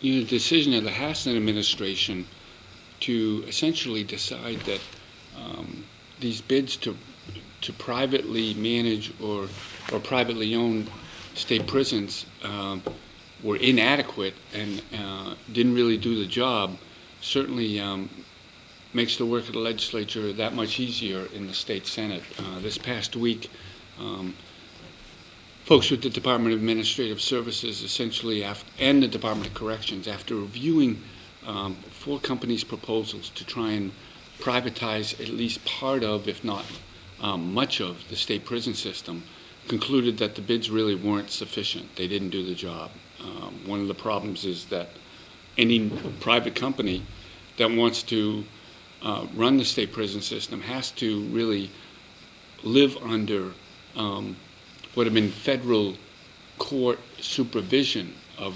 The decision of the Hassan administration to essentially decide that these bids to privately manage or privately owned state prisons were inadequate and didn't really do the job certainly makes the work of the legislature that much easier in the state Senate. This past week, folks with the Department of Administrative Services essentially and the Department of Corrections, after reviewing 4 companies' proposals to try and privatize at least part of, if not much of, the state prison system, concluded that the bids really weren't sufficient. They didn't do the job. One of the problems is that any private company that wants to run the state prison system has to really live under what have been federal court supervision of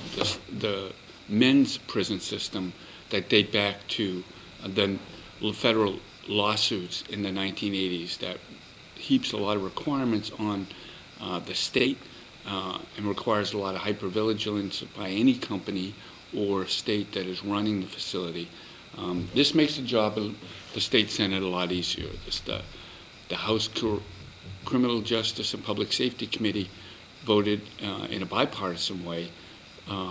the men's prison system that date back to the federal lawsuits in the 1980s that heaps a lot of requirements on the state and requires a lot of hypervigilance by any company or state that is running the facility. This makes the job of the state Senate a lot easier. The House Criminal Justice and Public Safety Committee voted in a bipartisan way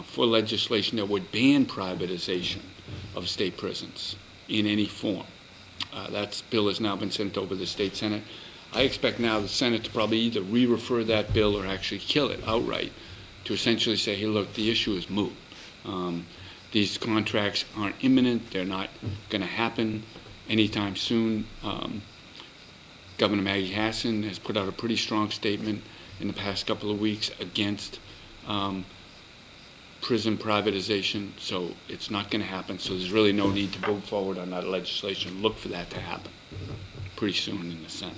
for legislation that would ban privatization of state prisons in any form. That bill has now been sent over to the state Senate. I expect now the Senate to probably either re-refer that bill or actually kill it outright to essentially say, hey, look, the issue is moot. These contracts aren't imminent. They're not going to happen anytime soon. Governor Maggie Hassan has put out a pretty strong statement in the past couple of weeks against prison privatization, so it's not going to happen. So there's really no need to move forward on that legislation. Look for that to happen pretty soon in the Senate.